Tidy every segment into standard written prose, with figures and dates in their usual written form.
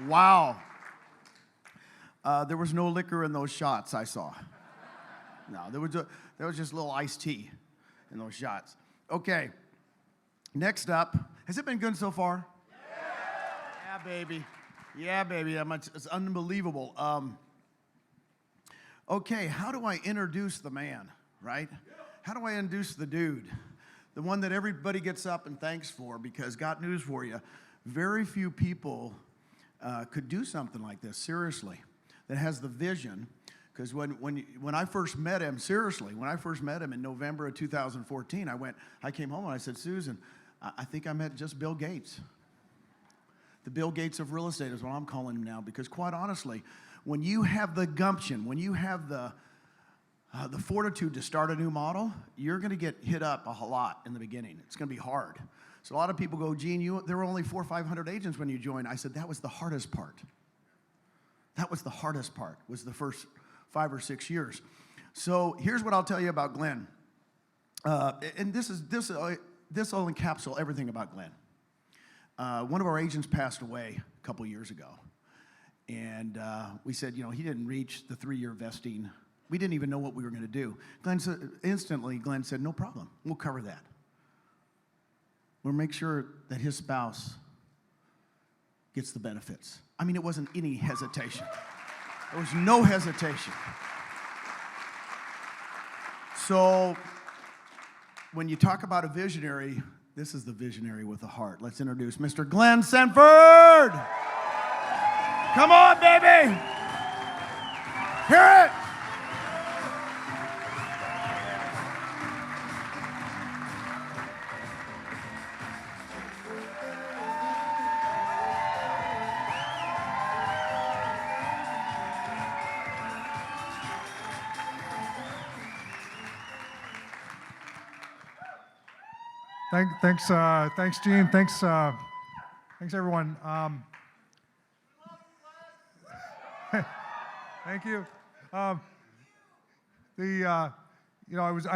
Wow. There was no liquor in those shots I saw. No, there was just a little iced tea in those shots. Okay, next up, has it been good so far? Yeah, baby. Yeah, baby. It's unbelievable. Okay, how do I introduce the man, right? How do I introduce the dude? The one that everybody gets up and thanks for, because got news for you. Very few people could do something like this, seriously, that has the vision. Because when I first met him, seriously, when I first met him in November of 2014, I came home and I said, Susan, I think I met just Bill Gates. The Bill Gates of real estate is what I'm calling him now, because quite honestly, when you have the gumption, when you have the fortitude to start a new model, you're going to get hit up a lot in the beginning. It's going to be hard. So a lot of people go, Gene, there were only 400 or 500 agents when you joined. I said, that was the hardest part. That was the hardest part, was the first 5 or 6 years. So here's what I'll tell you about Glenn. And this will encapsulate everything about Glenn. One of our agents passed away a couple years ago. And we said, he didn't reach the 3-year vesting. We didn't even know what we were going to do. Glenn said, no problem. We'll cover that. We'll make sure that his spouse gets the benefits. I mean, it wasn't any hesitation. There was no hesitation. So when you talk about a visionary, this is the visionary with a heart. Let's introduce Mr. Glenn Sanford. Come on, baby. Hear it. Thanks, Gene. Thanks, everyone. Thank you. I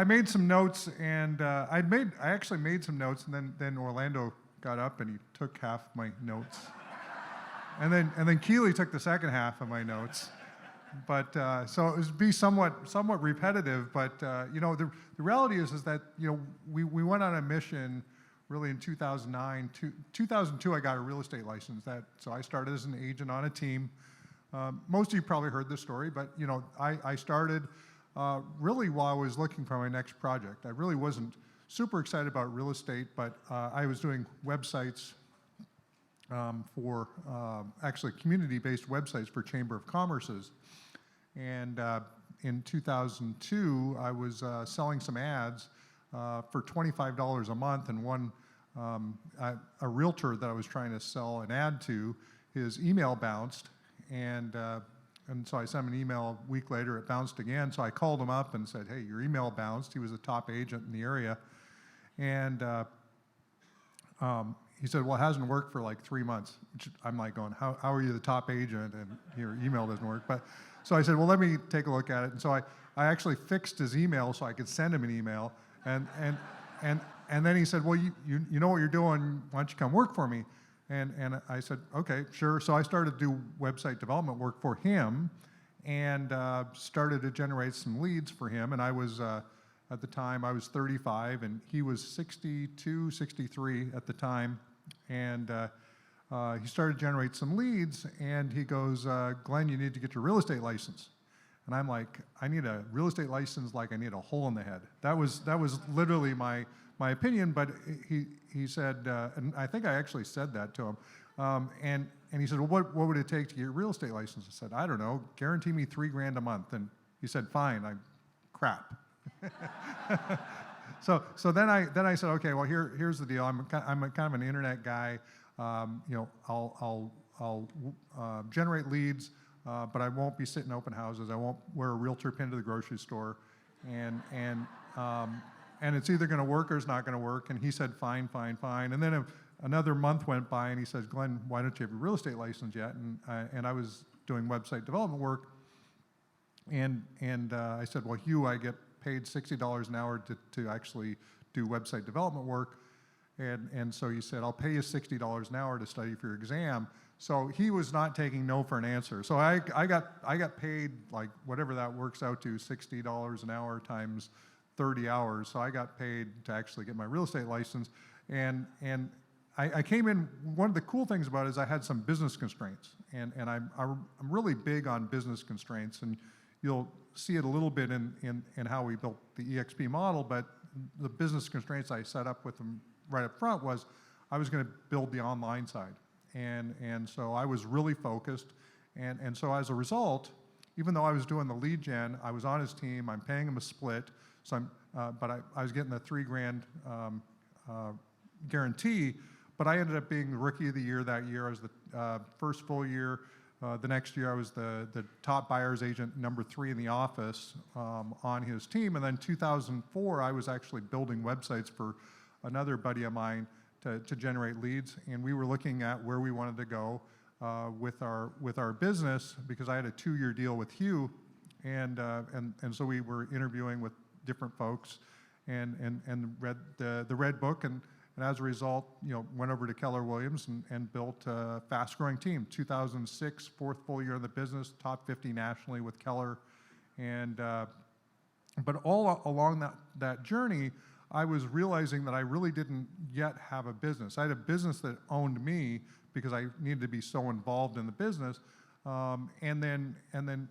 made some notes, and I actually made some notes, and then Orlando got up and he took half my notes, and then Keely took the second half of my notes. But so it would be somewhat repetitive. But the reality is that we went on a mission really in 2009. 2002, I got a real estate license. So I started as an agent on a team. Most of you probably heard this story, but I started really while I was looking for my next project. I really wasn't super excited about real estate, but I was doing websites for actually community-based websites for Chamber of Commerce's. And in 2002, I was selling some ads for $25 a month, and a realtor that I was trying to sell an ad to, his email bounced, and so I sent him an email a week later. It bounced again, so I called him up and said, "Hey, your email bounced." He was a top agent in the area, and he said, "Well, it hasn't worked for like 3 months." Which I'm like going, "How are you the top agent and your email doesn't work?" But so I said, "Well, let me take a look at it." And so I actually fixed his email so I could send him an email. And then he said, "Well, you know what you're doing. Why don't you come work for me?" And I said, "Okay, sure." So I started to do website development work for him, and started to generate some leads for him. And I was at the time I was 35, and he was 62, 63 at the time, and he started to generate some leads, and he goes, "Glenn, you need to get your real estate license." And I'm like, "I need a real estate license like I need a hole in the head." That was literally my opinion, but he said, and I think I actually said that to him, and he said, "Well, what would it take to get your real estate license?" I said, "I don't know, guarantee me $3,000 a month." And he said, "Fine." Crap. So then I said, "Okay, well here's the deal. I'm kind of an internet guy. I'll generate leads, but I won't be sitting open houses. I won't wear a realtor pin to the grocery store, and it's either going to work or it's not going to work." And he said, "Fine." And then another month went by, and he said, "Glenn, why don't you have your real estate license yet?" And I was doing website development work, and I said, "Well, Hugh, I get paid $60 an hour to actually do website development work." And so he said, "I'll pay you $60 an hour to study for your exam, So he was not taking no for an answer. So I got paid like whatever that works out to, $60 an hour times 30 hours. So I got paid to actually get my real estate license. And I came in, one of the cool things about it is I had some business constraints. And I'm really big on business constraints. And you'll see it a little bit in how we built the EXP model, but the business constraints I set up with them right up front was I was going to build the online side. And so I was really focused. And so as a result, even though I was doing the lead gen, I was on his team, I'm paying him a split, so but I was getting the $3,000 guarantee, but I ended up being the rookie of the year that year. I was the first full year. The next year I was the top buyer's agent number 3 in the office on his team. And then 2004, I was actually building websites for another buddy of mine to generate leads, and we were looking at where we wanted to go with our business because I had a 2-year deal with Hugh, and so we were interviewing with different folks, and read the Red Book, and as a result, went over to Keller Williams and built a fast-growing team. 2006, 4th full year in the business, top 50 nationally with Keller, and but all along that journey, I was realizing that I really didn't yet have a business. I had a business that owned me because I needed to be so involved in the business, and then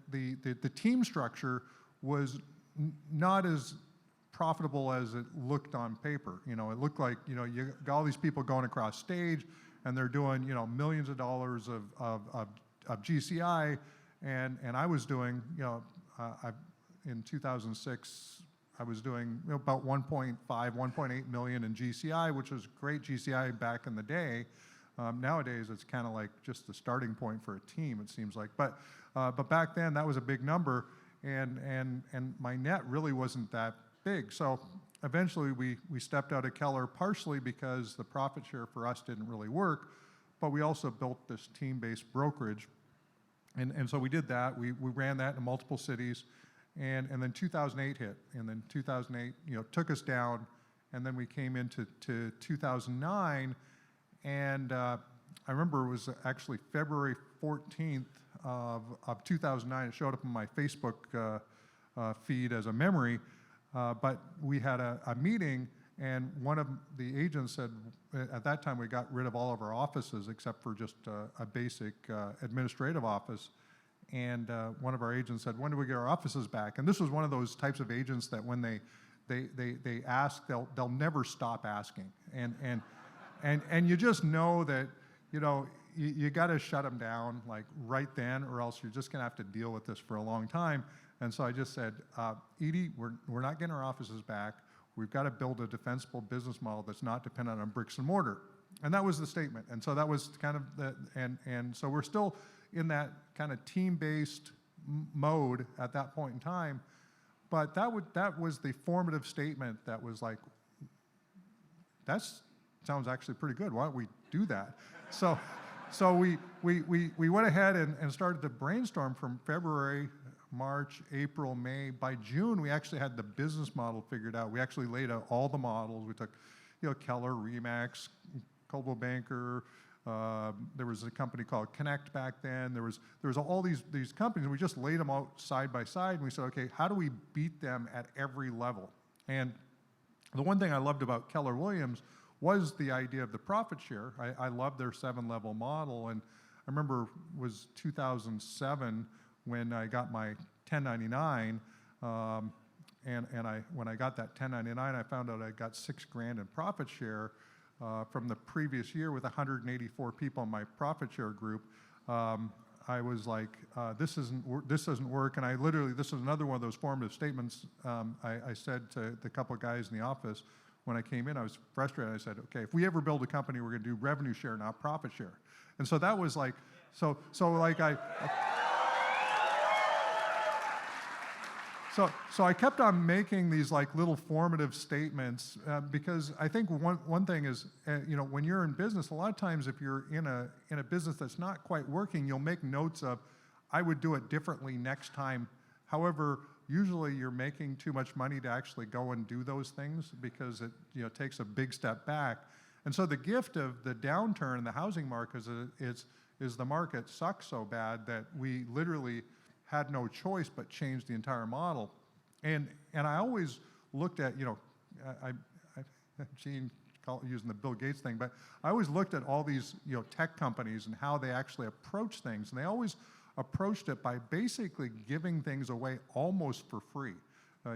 the team structure was not as profitable as it looked on paper. It looked like you got all these people going across stage, and they're doing millions of dollars of GCI, and I was doing in 2006. I was doing about 1.5, 1.8 million in GCI, which was great GCI back in the day. Nowadays, it's kind of like just the starting point for a team, it seems like. But back then, that was a big number, and my net really wasn't that big. So eventually, we stepped out of Keller, partially because the profit share for us didn't really work, but we also built this team-based brokerage, and so we did that. We ran that in multiple cities. And then 2008 hit, and then 2008 took us down, and then we came into 2009, and I remember it was actually February 14th of 2009. It showed up on my Facebook feed as a memory, but we had a meeting, and one of the agents said, at that time we got rid of all of our offices except for just a basic administrative office. And one of our agents said, when do we get our offices back? And this was one of those types of agents that when they ask, they'll never stop asking. And you just know that, you got to shut them down like right then, or else you're just going to have to deal with this for a long time. And so I just said, Edie, we're not getting our offices back. We've got to build a defensible business model that's not dependent on bricks and mortar. And that was the statement. And so that was kind of and so we're still in that kind of team-based mode at that point in time, but that was the formative statement that was like, that sounds actually pretty good. Why don't we do that? So we went ahead and started to brainstorm from February, March, April, May. By June, we actually had the business model figured out. We actually laid out all the models. We took, Keller, Remax, Coldwell Banker. There was a company called Connect back then. There was all these companies, and we just laid them out side by side, and we said, okay, how do we beat them at every level? And the one thing I loved about Keller Williams was the idea of the profit share. I loved their 7-level model, and I remember it was 2007 when I got my 1099, and when I got that 1099, I found out I got $6,000 in profit share. From the previous year with 184 people in my profit share group. I was like, this doesn't work. And I literally, this is another one of those formative statements I said to the couple of guys in the office when I came in. I was frustrated. I said, okay, if we ever build a company, we're going to do revenue share, not profit share. And so that was like, so I kept on making these like little formative statements because I think one thing is, when you're in business, a lot of times if you're in a business that's not quite working, you'll make notes of, I would do it differently next time. However, usually you're making too much money to actually go and do those things because it takes a big step back. And so the gift of the downturn in the housing market is is the market sucked so bad that we literally had no choice but change the entire model. And I always looked at, Gene using the Bill Gates thing, but I always looked at all these, tech companies and how they actually approach things. And they always approached it by basically giving things away almost for free.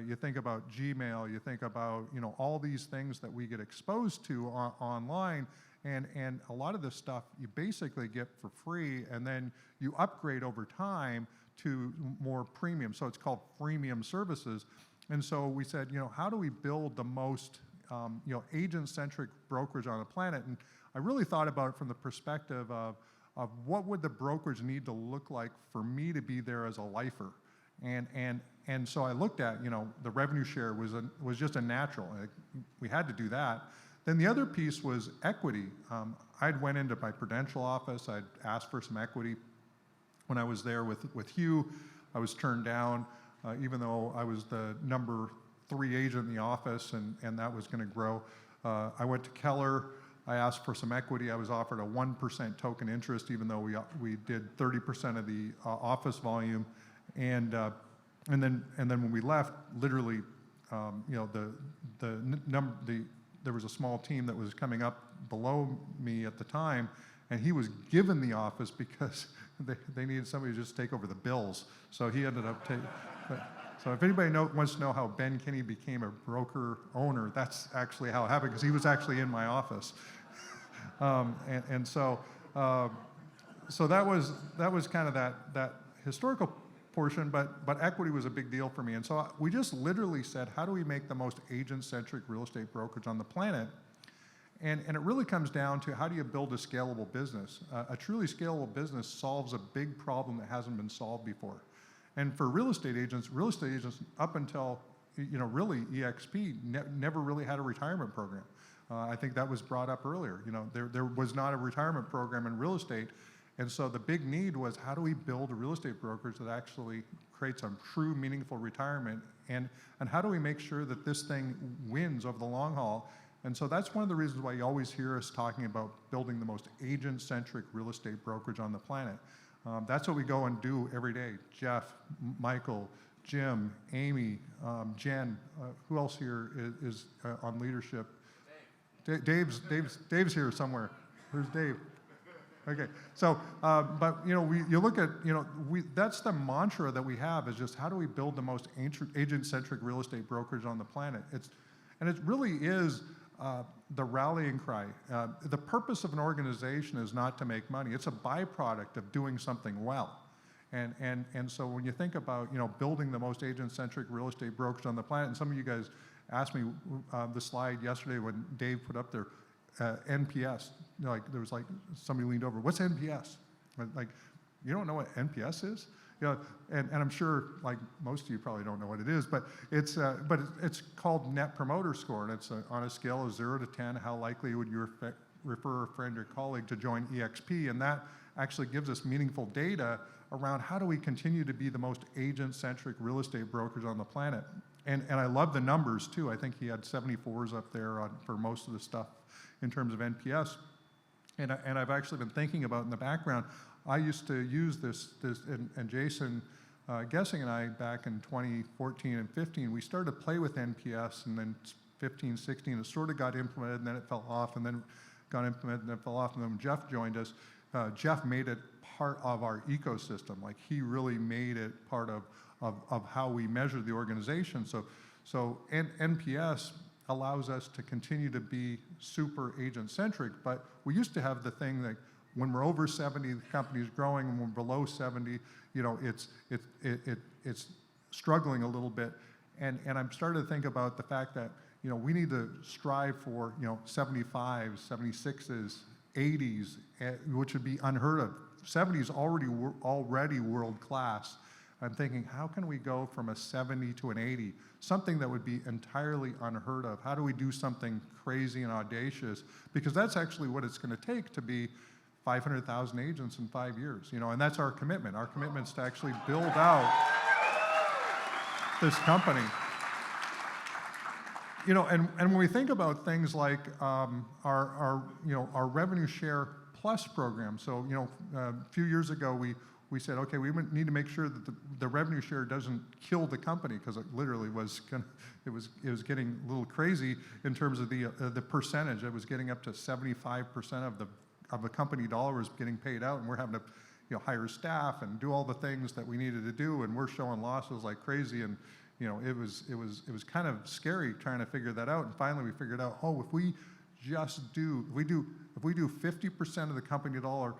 You think about Gmail, you think about, all these things that we get exposed to online, and a lot of this stuff you basically get for free, and then you upgrade over time to more premium. So it's called freemium services. And so we said, how do we build the most, agent-centric brokerage on the planet? And I really thought about it from the perspective of what would the brokerage need to look like for me to be there as a lifer. And so I looked at, the revenue share was just a natural. We had to do that. Then the other piece was equity. I'd went into my Prudential office. I'd asked for some equity. When I was there with Hugh, I was turned down, even though I was the number 3 agent in the office, and that was going to grow. I went to Keller. I asked for some equity. I was offered a 1% token interest, even though we did 30% of the office volume. And then when we left, literally, there was a small team that was coming up below me at the time, and he was given the office because they needed somebody to just take over the bills. So he ended up taking. So if anybody wants to know how Ben Kinney became a broker owner, that's actually how it happened, because he was actually in my office. So that was kind of that historical portion, but equity was a big deal for me. And so we just literally said, how do we make the most agent-centric real estate brokerage on the planet? And it really comes down to, how do you build a scalable business? A truly scalable business solves a big problem that hasn't been solved before. And for real estate agents up until, really EXP never really had a retirement program. I think that was brought up earlier. There was not a retirement program in real estate. And so the big need was, how do we build a real estate brokerage that actually creates a true, meaningful retirement? And how do we make sure that this thing wins over the long haul? And so that's one of the reasons why you always hear us talking about building the most agent-centric real estate brokerage on the planet. That's what we go and do every day. Jeff, Michael, Jim, Amy, Jen, who else here is on leadership? Dave's here somewhere. Where's Dave? Okay, so, but you look at, that's the mantra that we have, is just, how do we build the most agent-centric real estate brokerage on the planet? And it really is the rallying cry. The purpose of an organization is not to make money. It's a byproduct of doing something well. And so when you think about, building the most agent-centric real estate brokerage on the planet, and some of you guys asked me the slide yesterday when Dave put up there, NPS, there was somebody leaned over, what's NPS? Like, you don't know what NPS is? And I'm sure most of you probably don't know what it is, but it's called Net Promoter Score, and it's on a scale of 0 to 10, how likely would you refer a friend or colleague to join EXP? And that actually gives us meaningful data around how do we continue to be the most agent-centric real estate brokerage on the planet. And I love the numbers too. I think he had 74s up there for most of the stuff in terms of NPS. And I've actually been thinking about in the background, I used to use this and Jason Gessing and I, back in 2014 and 15, we started to play with NPS, and then 15, 16, it sort of got implemented, and then it fell off, and then got implemented, and then it fell off, and then when Jeff joined us, Jeff made it part of our ecosystem. He really made it part of how we measure the organization. So NPS allows us to continue to be super agent-centric, but we used to have the thing that when we're over 70, the company's growing, and when we're below 70, it's struggling a little bit. And I'm starting to think about the fact that, we need to strive for, 75s, 76s, 80s, which would be unheard of. 70s already world-class. I'm thinking, how can we go from a 70 to an 80? Something that would be entirely unheard of. How do we do something crazy and audacious? Because that's actually what it's going to take to be 500,000 agents in 5 years, and that's our commitment. Our commitment is to actually build out this company. And when we think about things like our revenue share Plus program. So, a few years ago, we said, okay, we need to make sure that the revenue share doesn't kill the company, because it literally was it was getting a little crazy in terms of the percentage. It was getting up to 75% of the company dollar was getting paid out, and we're having to hire staff and do all the things that we needed to do, and we're showing losses like crazy, and it was kind of scary trying to figure that out. And finally we figured out, if we do 50% of the company dollar,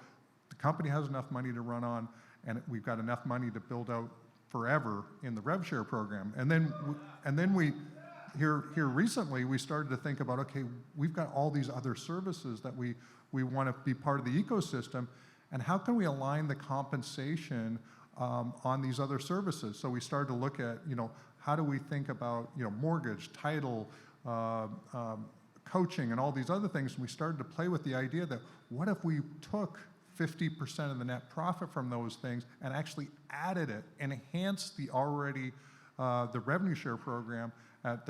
the company has enough money to run on, and we've got enough money to build out forever in the rev share program. And then we here recently we started to think about, okay, we've got all these other services that we want to be part of the ecosystem, and how can we align the compensation on these other services? So we started to look at, how do we think about, mortgage, title, coaching, and all these other things. And we started to play with the idea that, what if we took 50% of the net profit from those things and actually added it, enhanced the already the revenue share program at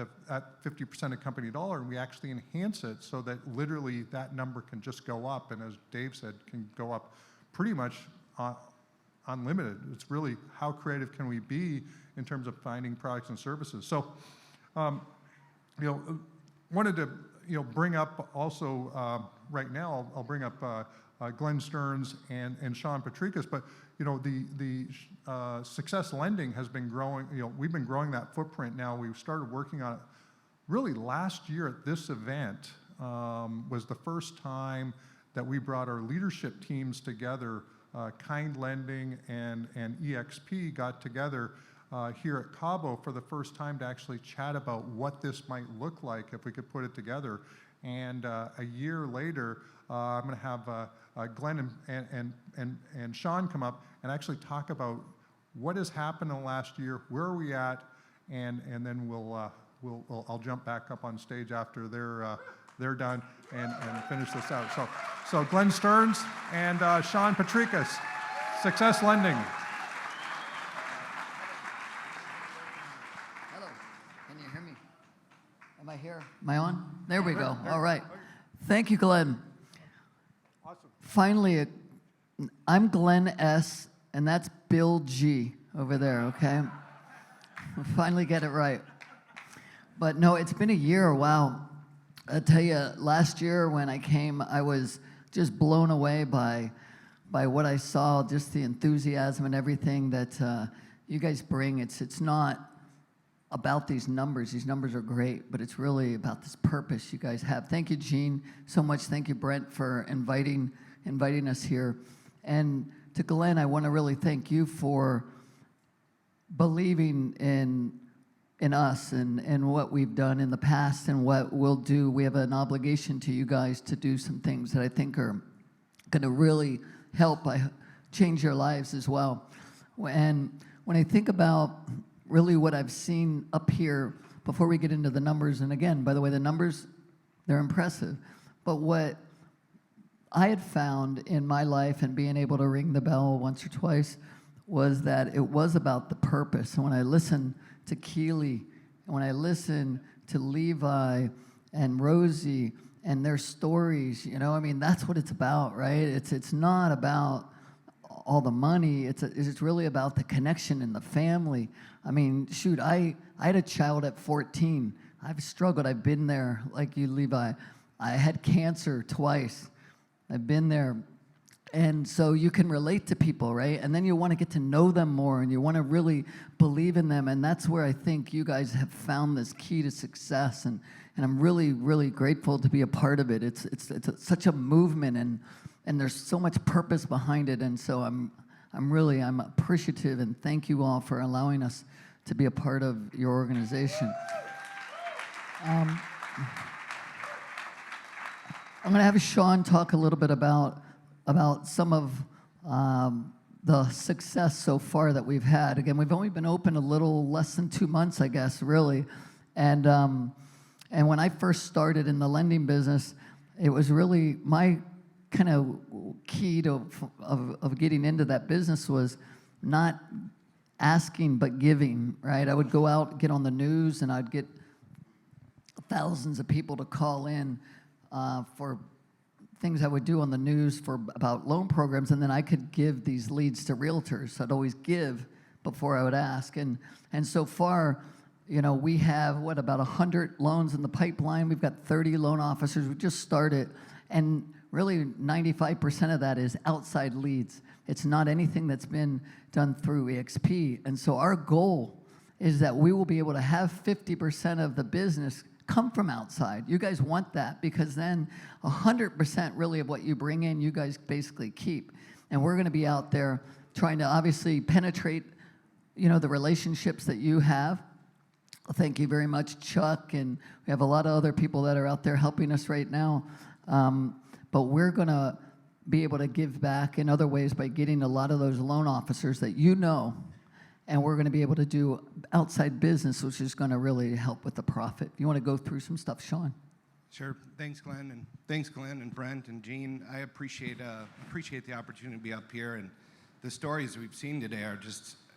50% of company dollar, and we actually enhance it so that literally that number can just go up, and as Dave said, can go up pretty much unlimited. It's really, how creative can we be in terms of finding products and services? So, wanted to bring up also right now. I'll bring up Glenn Stearns and Sean Patrikas, but the Success Lending has been growing. We've been growing that footprint now. We started working on it really last year at this event. Was the first time that we brought our leadership teams together. Kind Lending and EXP got together here at CABO for the first time to actually chat about what this might look like if we could put it together. And a year later, I'm going to have Glenn and Sean come up and actually talk about what has happened in the last year, where are we at, and then I'll jump back up on stage after they're done and finish this out. So Glenn Stearns and Sean Patrikas, Success Lending. Hello, can you hear me? Am I here? Am I on? There we go. All right. Thank you, Glenn. Awesome. Finally, I'm Glenn S., and that's Bill G. over there, okay? Finally get it right. But no, it's been a year, wow. I tell you, last year when I came, I was just blown away by what I saw, just the enthusiasm and everything that you guys bring. It's not about these numbers. These numbers are great, but it's really about this purpose you guys have. Thank you, Gene, so much. Thank you, Brent, for inviting us here. And to Glenn, I want to really thank you for believing in us and what we've done in the past and what we'll do. We have an obligation to you guys to do some things that I think are going to really help change your lives as well. And when I think about really what I've seen up here, before we get into the numbers, and again, by the way, the numbers, they're impressive, but what I had found in my life and being able to ring the bell once or twice was that it was about the purpose. And when I listened to Keely, and when I listened to Levi and Rosie and their stories, that's what it's about, right? It's not about all the money. It's really about the connection in the family. I mean, shoot, I had a child at 14. I've struggled. I've been there, like you, Levi. I had cancer twice. I've been there. And so you can relate to people, right? And then you want to get to know them more, and you want to really believe in them. And that's where I think you guys have found this key to success. And I'm really, really grateful to be a part of it. It's such a movement, and there's so much purpose behind it. And so I'm appreciative, and thank you all for allowing us to be a part of your organization. I'm going to have Sean talk a little bit about some of the success so far that we've had. Again, we've only been open a little less than 2 months, I guess, really. And when I first started in the lending business, it was really my kind of key of getting into that business was not asking but giving, right? I would go out, get on the news, and I'd get thousands of people to call in for things I would do on the news about loan programs, and then I could give these leads to realtors. So I'd always give before I would ask. And so far, we have, about 100 loans in the pipeline. We've got 30 loan officers. We just started. And really, 95% of that is outside leads. It's not anything that's been done through EXP. And so our goal is that we will be able to have 50% of the business come from outside. You guys want that, because then 100% really of what you bring in, you guys basically keep. And we're going to be out there trying to obviously penetrate, the relationships that you have. Thank you very much, Chuck, and we have a lot of other people that are out there helping us right now. But we're going to be able to give back in other ways by getting a lot of those loan officers that and we're going to be able to do outside business, which is going to really help with the profit. You want to go through some stuff, Sean? Sure. Thanks, Glenn, and Brent and Gene. I appreciate the opportunity to be up here, and the stories we've seen today are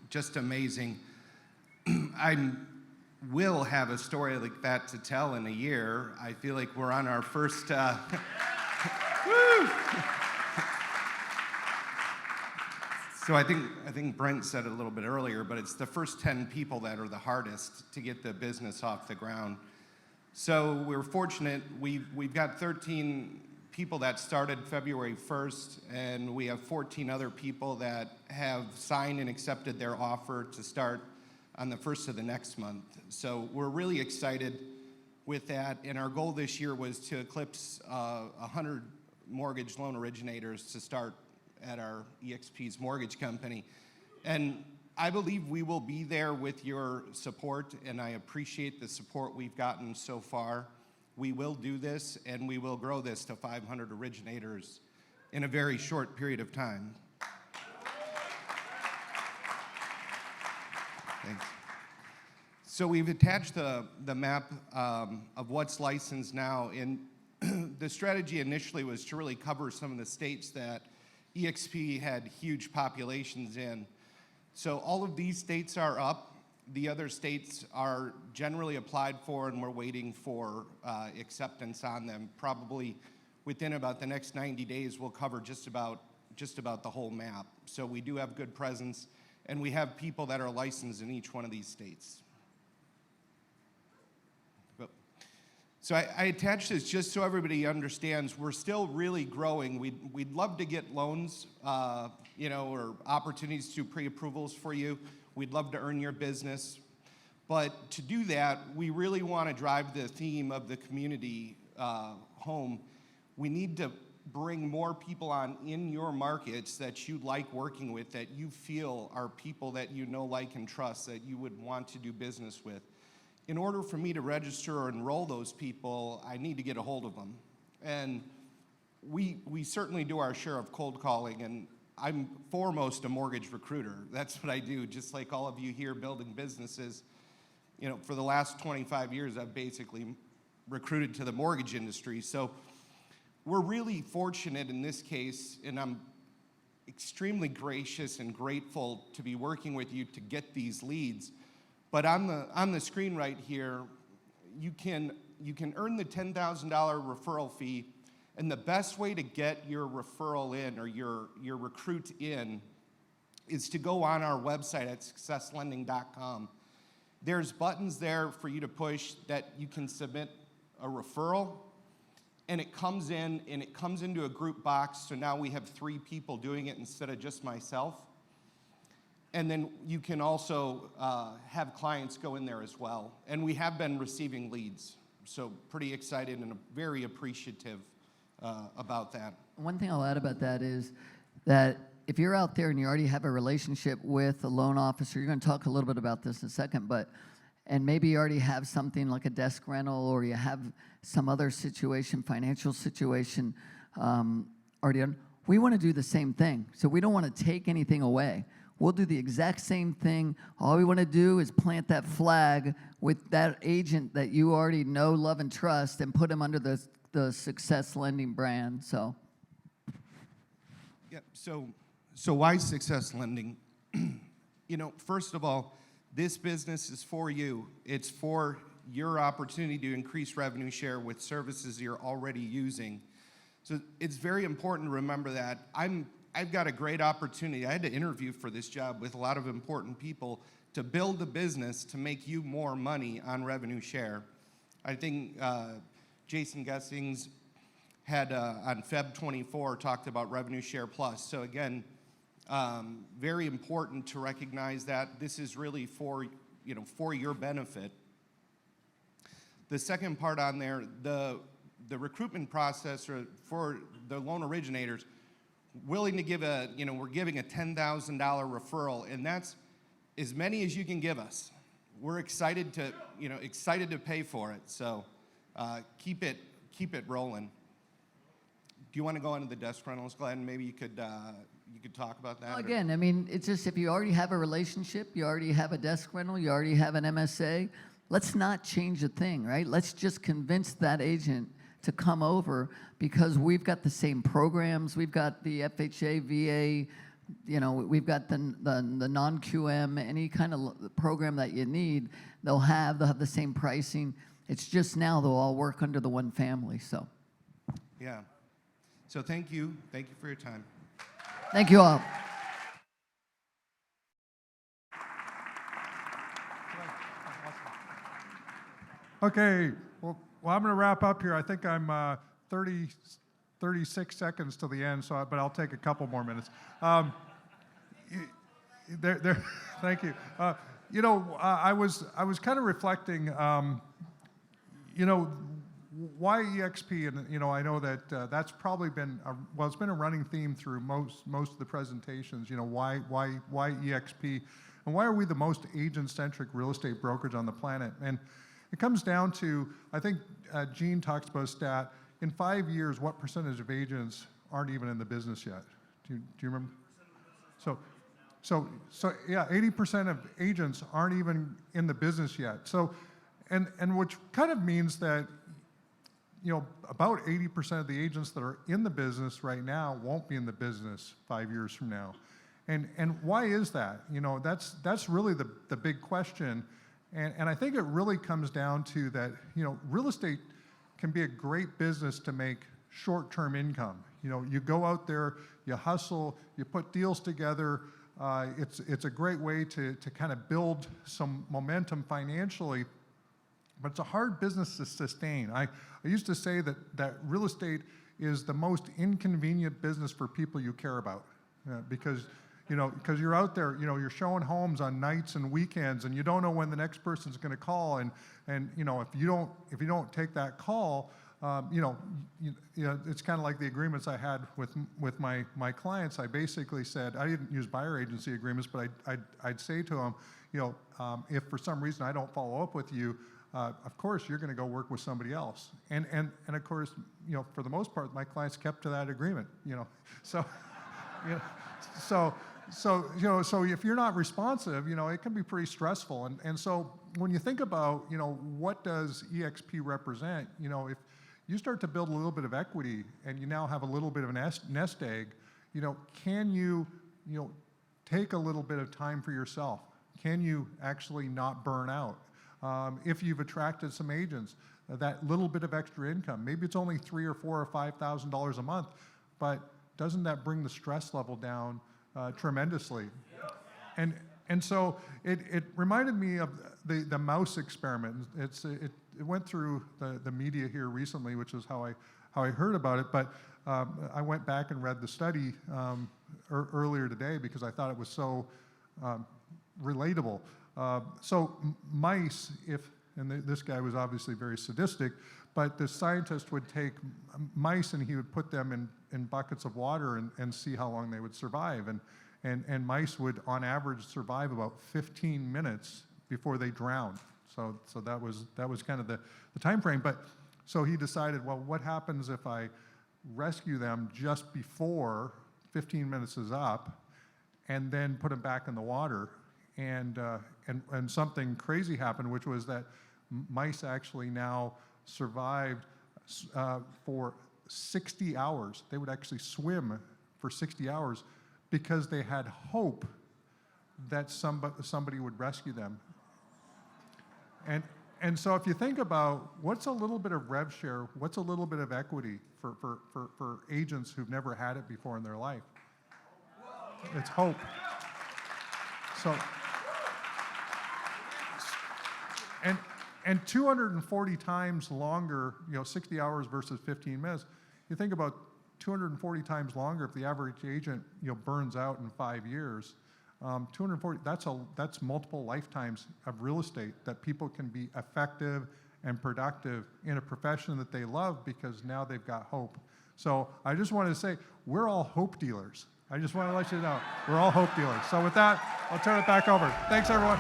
just amazing. I will have a story like that to tell in a year. I feel like we're on our first. Woo! So I think Brent said it a little bit earlier, but it's the first 10 people that are the hardest to get the business off the ground. So we're fortunate. We've got 13 people that started February 1st, and we have 14 other people that have signed and accepted their offer to start on the 1st of the next month. So we're really excited with that, and our goal this year was to eclipse 100 mortgage loan originators to start at our EXP's mortgage company. And I believe we will be there with your support, and I appreciate the support we've gotten so far. We will do this, and we will grow this to 500 originators in a very short period of time. Thanks. So we've attached the map of what's licensed now, and the strategy initially was to really cover some of the states that EXP had huge populations in. So all of these states are up. The other states are generally applied for, and we're waiting for acceptance on them. Probably within about the next 90 days, we'll cover just about the whole map. So we do have good presence, and we have people that are licensed in each one of these states. So I attached this just so everybody understands we're still really growing. We'd love to get loans, or opportunities to pre-approvals for you. We'd love to earn your business. But to do that, we really want to drive the theme of the community home. We need to bring more people on in your markets that you like working with, that you feel are people that you know, like, and trust, that you would want to do business with. In order for me to register or enroll those people, I need to get a hold of them. And we certainly do our share of cold calling, and I'm foremost a mortgage recruiter. That's what I do, just like all of you here building businesses. For the last 25 years, I've basically recruited to the mortgage industry. So we're really fortunate in this case, and I'm extremely gracious and grateful to be working with you to get these leads. But on the screen right here, you can earn the $10,000 referral fee, and the best way to get your referral in or your recruit in is to go on our website at successlending.com. There's buttons there for you to push that you can submit a referral, and it comes into a group box. So now we have 3 people doing it instead of just myself. And then you can also have clients go in there as well. And we have been receiving leads. So pretty excited and very appreciative about that. One thing I'll add about that is that if you're out there and you already have a relationship with a loan officer, you're going to talk a little bit about this in a second, and maybe you already have something like a desk rental, or you have some other situation, financial situation already done. We want to do the same thing. So we don't want to take anything away. We'll do the exact same thing. All we want to do is plant that flag with that agent that you already know, love, and trust, and put him under the Success Lending brand. So, yeah. So why Success Lending? First of all, this business is for you. It's for your opportunity to increase revenue share with services you're already using. So it's very important to remember that. I've got a great opportunity. I had to interview for this job with a lot of important people to build a business to make you more money on revenue share. I think Jason Gessings had on Feb 24 talked about revenue share plus. So again, very important to recognize that this is really for your benefit. The second part on there, the recruitment process for the loan originators, willing to give we're giving a $10,000 referral, and that's as many as you can give us. We're excited to pay for it. So keep it rolling. Do you want to go into the desk rentals, Glenn? Maybe you could talk about that. Well, again, I mean, it's just if you already have a relationship, you already have a desk rental, you already have an MSA, let's not change a thing, right? Let's just convince that agent to come over because we've got the same programs. We've got the FHA, VA, we've got the non-QM, any kind of program that you need, they'll have the same pricing. It's just now they'll all work under the one family, so. Yeah. So thank you. Thank you for your time. Thank you all. Okay, well, I'm going to wrap up here. I think I'm 36 seconds to the end, but I'll take a couple more minutes. Thank you. I was kind of reflecting, why EXP, and I know that that's probably been it's been a running theme through most of the presentations. Why EXP, and why are we the most agent-centric real estate brokerage on the planet? And it comes down to, I think Gene talks about a stat. In 5 years, what percentage of agents aren't even in the business yet? Do you remember? So yeah, 80% of agents aren't even in the business yet. So, and which kind of means that, about 80% of the agents that are in the business right now won't be in the business 5 years from now. And why is that? That's really the big question. And I think it really comes down to that, real estate can be a great business to make short-term income. You go out there, you hustle, you put deals together. It's a great way to kind of build some momentum financially, but it's a hard business to sustain. I used to say that real estate is the most inconvenient business for people you care about, because you're out there, you're showing homes on nights and weekends, and you don't know when the next person's going to call, and if you don't take that call, it's kind of like the agreements I had with my clients. I basically said, I didn't use buyer agency agreements, but I'd say to them, if for some reason I don't follow up with you, of course you're going to go work with somebody else. And of course, for the most part, my clients kept to that agreement. So if you're not responsive, it can be pretty stressful. And so when you think about, what does EXP represent, if you start to build a little bit of equity and you now have a little bit of a nest egg, can you, take a little bit of time for yourself? Can you actually not burn out? If you've attracted some agents, that little bit of extra income, maybe it's only $3,000 or $4,000 or $5,000 a month, but doesn't that bring the stress level down tremendously? And so it reminded me of the mouse experiment. It went through the media here recently, which is how I heard about it. But I went back and read the study earlier today because I thought it was so relatable. So mice, this guy was obviously very sadistic, but the scientist would take mice and he would put them in buckets of water and see how long they would survive. And mice would, on average, survive about 15 minutes before they drowned. So that was kind of the time frame. But so he decided, well, what happens if I rescue them just before 15 minutes is up, and then put them back in the water? And something crazy happened, which was that mice actually now survived for 60 hours. They would actually swim for 60 hours because they had hope that somebody would rescue them. And so if you think about what's a little bit of rev share, what's a little bit of equity for agents who've never had it before in their life? It's hope. So, and 240 times longer, 60 hours versus 15 minutes. You think about 240 times longer if the average agent, burns out in 5 years. 240, that's multiple lifetimes of real estate that people can be effective and productive in a profession that they love because now they've got hope. So I just wanted to say, we're all hope dealers. I just want to let you know, we're all hope dealers. So with that, I'll turn it back over. Thanks, everyone.